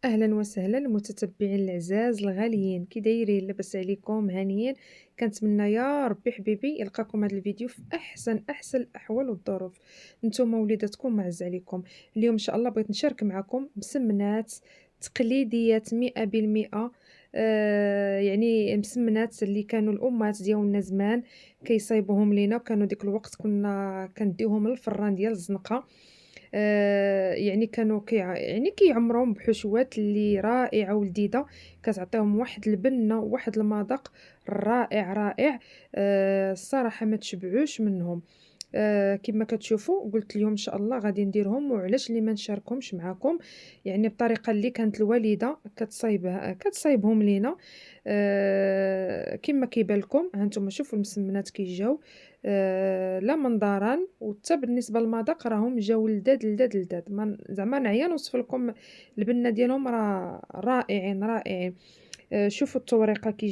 أهلا وسهلا متتبعين الأعزاز الغاليين، كي دايرين؟ لاباس عليكم؟ هانيين؟ كنتمنى يا ربي حبيبي يلقاكم هذا الفيديو في أحسن الأحوال والظروف. نتوما وليداتكم معز عليكم. اليوم إن شاء الله بغيت نشارك معكم مسمنات تقليديات 100%. يعني مسمنات اللي كانوا الأمهات ديالنا زمان كيصايبوهم لينا، وكانوا ديك الوقت كنا كنديوهم للفران ديال الزنقة. يعني كانوا يعني كيعمروهم بحشوات اللي رائعة ولذيذة، كتعطيهم واحد البنة وواحد المذاق رائع. الصراحة ما تشبعوش منهم. كما كتشوفوا قلت اليوم إن شاء الله غادي نديرهم، وعلاش لي ما نشاركهمش معاكم، يعني بطريقة اللي كانت الوالدة كتصايبهم لينا. كما كيبان لكم ها نتوما شوفوا المسمنات كي جاو. لا من ضرر، وحتى بالنسبة للمذاق راهم جاو لذاذ ما زعما نعيا نوصف لكم البنة ديالهم، راه رائعين. شوفوا التوريقة كي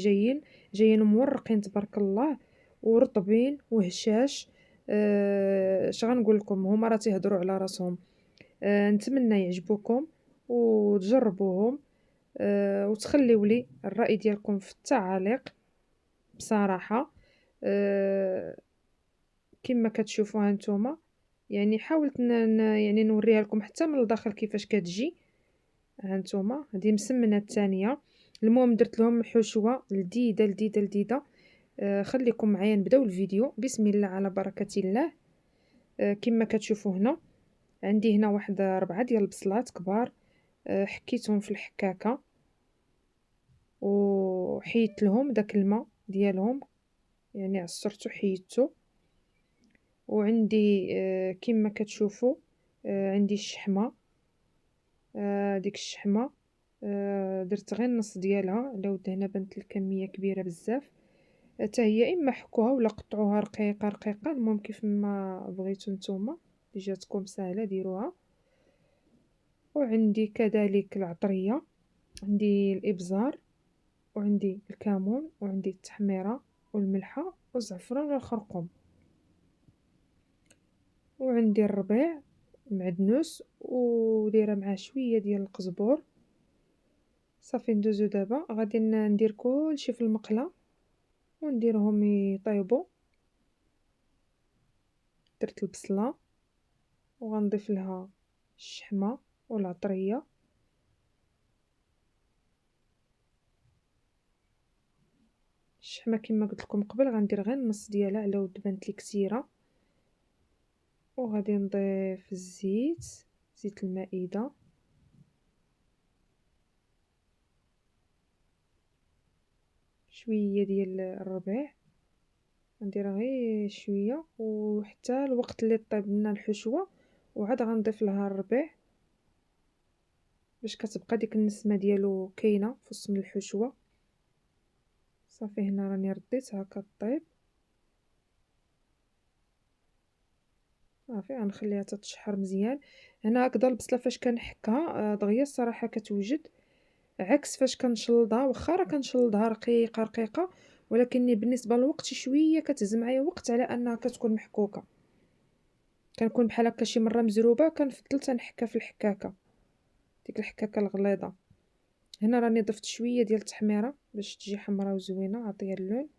جايين مورقين تبارك الله، ورطبين وهشاش. اش غنقول لكم، هما راه تيهضروا على راسهم. نتمنى يعجبوكم وتجربوهم. وتخليو لي الرأي ديالكم في التعاليق بصراحة. آآ كما كتشوفوا ها نتوما، يعني حاولت يعني نوريها لكم حتى من الداخل كيفاش كتجي. ها نتوما هذه مسمنة الثانية. المهم درت لهم حشوة لذيذة. خليكم معايا نبداو الفيديو. بسم الله على بركة الله. كما كتشوفوا هنا عندي هنا واحد 4 ديال البصلات كبار. حكيتهم في الحكاكة وحيدت لهم داك الماء ديالهم، يعني عصرته حيدته. وعندي كما كتشوفوا عندي الشحمة. ديك الشحمة درت غير النص ديالها، على ود هنا بانت الكمية كبيرة بزاف. حتى هي اما حكوها ولا قطعوها رقيقة، المهم كيف ما بغيتو نتوما، اللي جاتكم ساهلة ديروها. وعندي كذلك العطرية، عندي الإبزار، وعندي الكمون، وعندي التحميرة والملحة والزعفران والخرقوم، وعندي الربيع المعدنوس، ودايره معاه شويه ديال القزبور. صافي ندوزو دابا غادي ندير كلشي في المقله ونديرهم يطيبوا. درت البصله وغنضيف لها الشحمه والعطريه. الشحمه كما قلت لكم قبل غندير غير النص ديالها على ود بانت لي كثيره. وغادي نضيف الزيت، زيت المائده، شويه ديال الربيع، ندير غير شويه وحتى الوقت اللي طيب لنا الحشوه، وعاد غنضيف لها الربيع باش كتبقى ديك النسمه ديالو كاينه في وسط من الحشوه. صافي هنا راني رديتها كطيب. صافي غنخليها تتشحر مزيان. هنا هكذا البصله فاش كنحكها دغيا الصراحه كتوجد، عكس فاش كنشلضها. واخا راه كنشلضها رقيقه، ولكن بالنسبه للوقت شويه كتهز معايا وقت على انها كتكون محكوكه. كنكون بحال هكا شي مره مزروبه كنفضل تنحكها في الحكاكه، ديك الحكاكه الغليظه. هنا راني ضفت شويه ديال التحميره باش تجي حمراء وزوينه، عطيها اللون.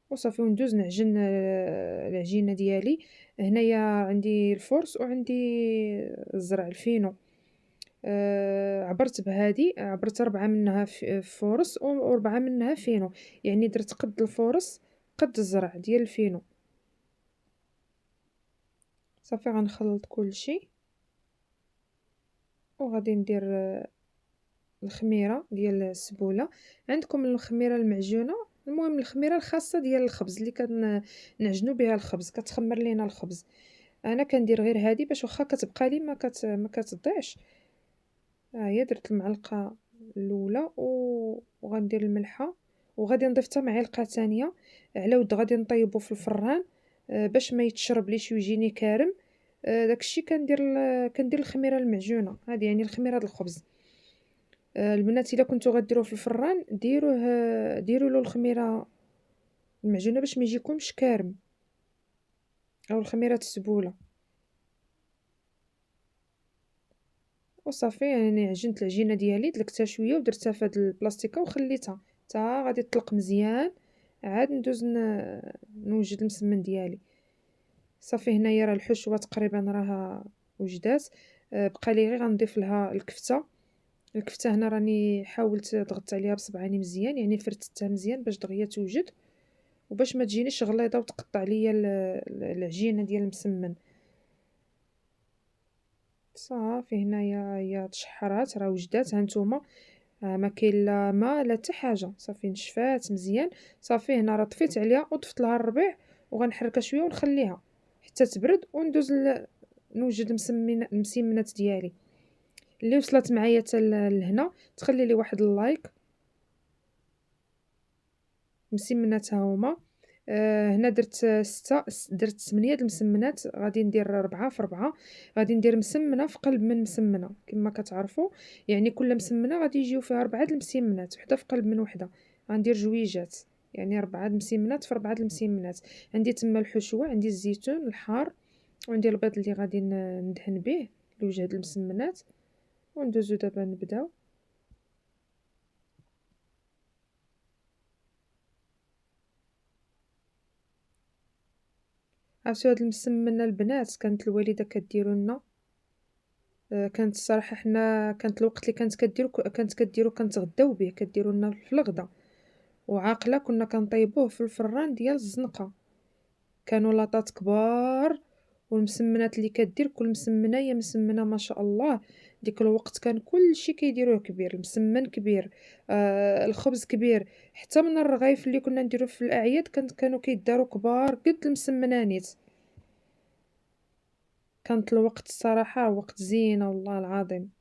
وصافي وندوز نعجن العجينه ديالي. هنايا عندي الفرص وعندي الزرع الفينو. عبرت بهادي، عبرت 4 منها فرص و4 منها فينو، يعني درت قد الفرص قد الزرع ديال الفينو. صافي غنخلط كلشي وغادي ندير الخميره ديال السبوله. عندكم الخميره المعجونه، المهم الخميره الخاصه ديال الخبز اللي كنعجنوا بها الخبز، كتخمر لينا الخبز. انا كندير غير هذه باش واخا كتبقى لي ما كتضيعش. ها هي درت المعلقه الاولى وغندير الملحه، وغادي نضيف حتى معلقه ثانيه على ود غادي نطيبو في الفران باش ما يتشرب ليش ويجيني كارم. داكشي كندير الخميره المعجونه هذه، يعني الخميره ديال الخبز. البنات الا كنتو غديروه في الفران ديروا له الخميره المعجونه باش ما يجيكمش كارم، او الخميره السبوله. وصافي يعني عجنت العجينة ديالي، دلكتها شوية ودرتها في هاد البلاصتيكة وخليتها حتى غادي تطلق مزيان، عاد ندوز نوجد المسمن ديالي. صافي هنايا راه الحشوة تقريبا راها وجدات. بقى لي غير غنضيف لها الكفتة. الكفتة هنا راني حاولت ضغطت عليها بصبعاني مزيان، يعني فرتتها مزيان باش دغيا توجد وباش ما تجينيش غليظة وتقطع ليا العجينة ديال المسمن. صافي هنايا هي تشحرات راه وجدات، ها نتوما ما كاين لا ما لا حتى حاجة، صافي نشفات مزيان. صافي هنا راه طفيت عليها وضفت لها الربيع وغنحركها شوية ونخليها حتى تبرد وندوز نوجد المسمنات ديالي. اللي وصلت معايا حتى لهنا تخلي لي واحد اللايك. مسمنات ها هما. هنا درت 6 درت 8 د المسمنات، غادي ندير 4 في 4. غادي ندير مسمنة في قلب من مسمنة كما كتعرفوا، يعني كل مسمنة غادي يجيو فيها 4 د المسمنات، وحدة في قلب من وحدة. غندير جويجات، يعني 4 د المسمنات في 4 د المسمنات. عندي تما الحشوة، عندي الزيتون الحار، وعندي البيض اللي غادي ندهن به لوجه هاد المسمنات. وندوزو دابا نبداو. عرفتو هاد المسمنة البنات كانت الوالدة كديرو لنا. كانت الصراحة حنا كانت الوقت اللي كانت كديرو كنتغداو به، كديرو لنا في الغدا، وعاقلة كنا كنطيبوه في الفران ديال الزنقة. كانوا لاطات كبار، والمسمنات اللي كدير كل مسمنة هي مسمنة ما شاء الله. ديك الوقت كان كلشي كيديروه كبير، المسمن كبير، الخبز كبير، حتى من الرغايف اللي كنا نديرو في الأعياد كانوا كيدارو كبار قد المسمنة نيت. كانت الوقت الصراحة وقت زينة والله العظيم.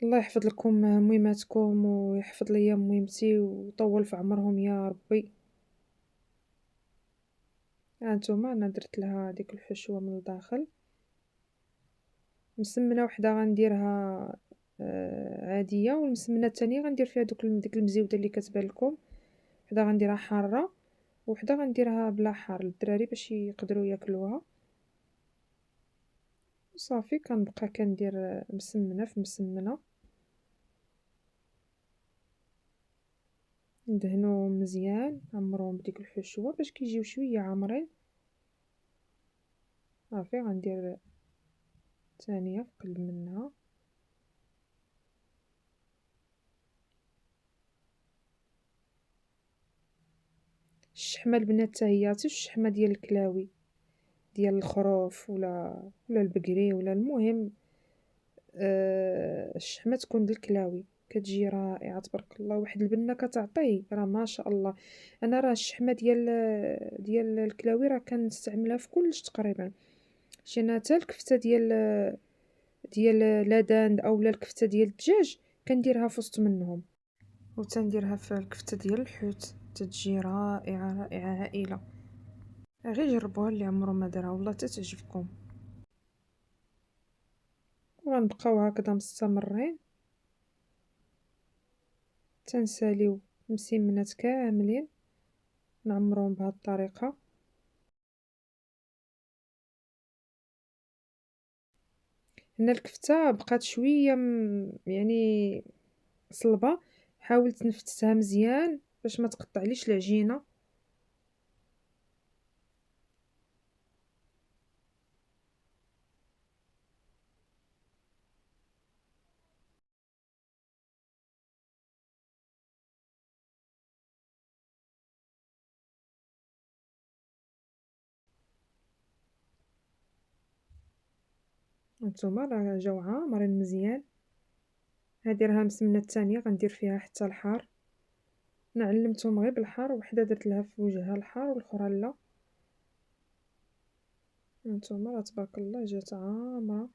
الله يحفظ لكم ميماتكم ويحفظ ليا ميمتي ويطول في عمرهم يا ربي. ها نتوما انا درت لها ديك الحشوة من الداخل. مسمنة وحدة غنديرها عادية، والمسمنة الثانية غندير فيها ديك المزيودة اللي كتبان لكم. وحدة غنديرها حارة وحدة غنديرها بلا حار للدراري باش يقدروا ياكلوها. وصافي كنبقى كندير مسمنة في مسمنة، ندهنوهم مزيان نعمروهم بديك الحشوة باش كيجيو شوية عامرين. صافي غندير الثانية في قلب منها. الشحمة البنات حتى هي عرفتي الشحمة ديال الكلاوي ديال الخروف ولا البقري ولا المهم. الشحمة تكون د الكلاوي كتجي رائعة تبارك الله، واحد البنة كتعطي راه ما شاء الله. انا راه الشحمة ديال الكلاوي راه كنستعملها في كلش تقريبا. شي حتى الكفتة ديال لاداند اولا الكفتة ديال الدجاج كنديرها في وسط منهم، وتنديرها في الكفتة ديال الحوت تتجي رائعة رائعة هائلة. غير جربوها اللي عمره ما دارها والله تعجبكم. وغنبقاو هكذا مستمرين تنساليو المسمنات كاملين نعمروهم بهذه الطريقة. هنا الكفتة بقات شوية يعني صلبة، حاولت نفتتها مزيان باش ما تقطعليش العجينة. هانتوما راه جاو عامرين مزيان. هادي راها المسمنة الثانية غندير فيها حتى الحار. نعلمتهم غير بالحار، وحدة درت لها في وجهها الحار والاخرى لا. هانتوما راه تبارك الله جات عامرة.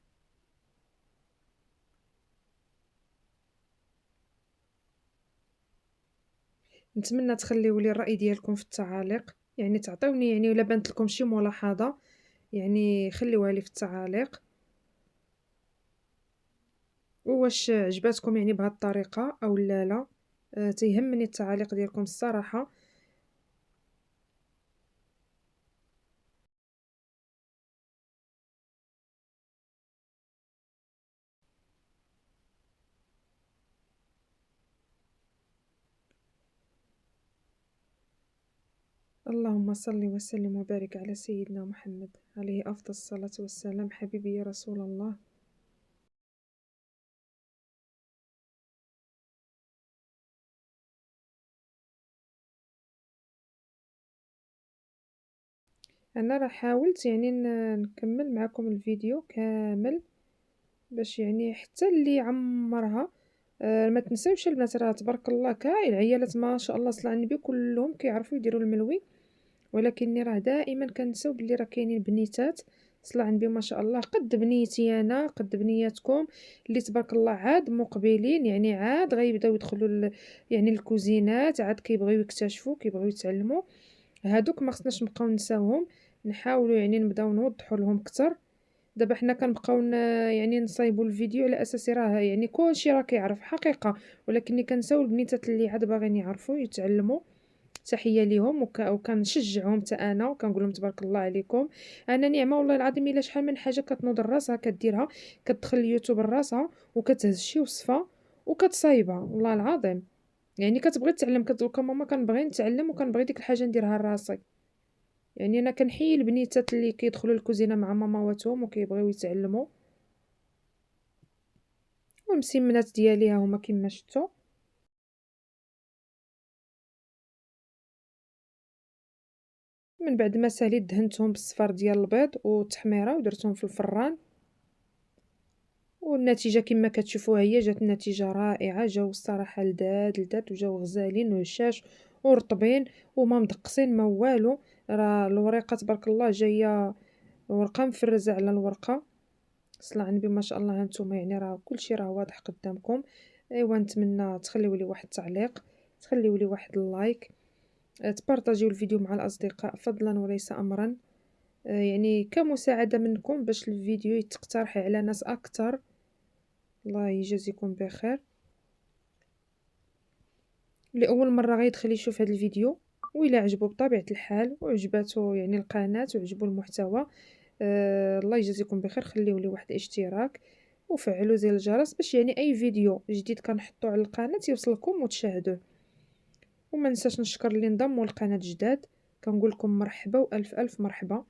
نتمنى تخليو لي الرأي ديالكم في التعاليق، يعني تعطيوني يعني الا بانت لكم شي ملاحظة يعني خليوها لي في التعاليق. وواش عجباتكم يعني بهذه الطريقة او لا. تيهمني التعاليق ديالكم الصراحة. اللهم صل وسلم وبارك على سيدنا محمد عليه أفضل الصلاة والسلام. حبيبي يا رسول الله. أنا راه حاولت يعني نكمل معكم الفيديو كامل باش يعني حتى اللي عمرها. ما تنساوش البنات، راه تبارك الله كاع العيالات ما شاء الله صلى على النبي كلهم كيعرفوا يديروا الملوي، ولكني راه دائما كنساو بلي راه كاينين بنيتات صلى على النبي ما شاء الله قد بنيتي انا قد بنياتكم، اللي تبارك الله عاد مقبلين، يعني عاد غيبداو يدخلوا يعني الكوزينات، عاد كيبغيو يكتشفوا كيبغيو يتعلموا. هادوك ما خصناش نبقاو نساوهم، نحاولوا يعني نبداو نوضحوا لهم اكثر. دابا حنا كنبقاو يعني نصايبوا الفيديو على اساس راه يعني كلشي راه كيعرف حقيقه، ولكني كنساو البنيتات اللي عاد باغيين يعرفوا يتعلموا. تحيه ليهم وكنشجعهم حتى انا وكنقول لهم تبارك الله عليكم. انا نعمه والله العظيم الا شحال من حاجه كتنوض راسها كديرها، كتدخل اليوتيوب راسها وكتهز شي وصفه وكتصايبها والله العظيم. يعني كتبغي تتعلم كتقول لك ماما كنبغي نتعلم وكنبغي ديك الحاجه نديرها لراسي. يعني انا كنحيي البنيتات اللي كيدخلوا الكوزينه مع ماماواتهم وكيبغيو يتعلموا، والمسمنات ديالي ها هما كما شفتوا. من بعد ما ساليت دهنتهم بالصفار ديال البيض والتحميره ودرتهم في الفران، والنتيجه كما كتشوفوها هي جات النتيجه رائعه. جاو الصراحه لذاذ لذاذ وجاو غزالين وهشاش ورطبين وما مدقسين ما والو. راه الوريقه تبارك الله جايه ورقه مفرزه على الورقه. صلى على النبي ما شاء الله. هانتوما يعني راه كلشي راه واضح قدامكم. ايوا نتمنى تخليو لي واحد التعليق، تخليو لي واحد اللايك، تبارطاجيو الفيديو مع الاصدقاء فضلا وليس امرا. يعني كمساعده منكم باش الفيديو يتقترح على ناس اكثر. الله يجازيكم بخير. لاول مره غيدخل يشوف هذا الفيديو وإلا عجبو بطبيعه الحال وعجباتو يعني القناه وعجبو المحتوى، الله يجازيكم بخير. خليو لي واحد الاشتراك وفعلوا زر الجرس باش يعني اي فيديو جديد كنحطو على القناه يوصلكم وتشاهدوه. وما ننساش نشكر اللي انضموا للقناه جداد، كنقول لكم مرحبا والف الف مرحبا.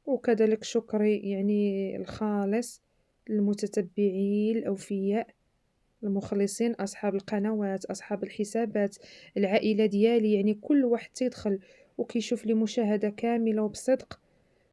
وكذلك شكري يعني الخالص للمتتبعين الاوفياء المخلصين، اصحاب القنوات، اصحاب الحسابات، العائله ديالي، يعني كل واحد تيدخل وكيشوف لي مشاهده كامله وبصدق.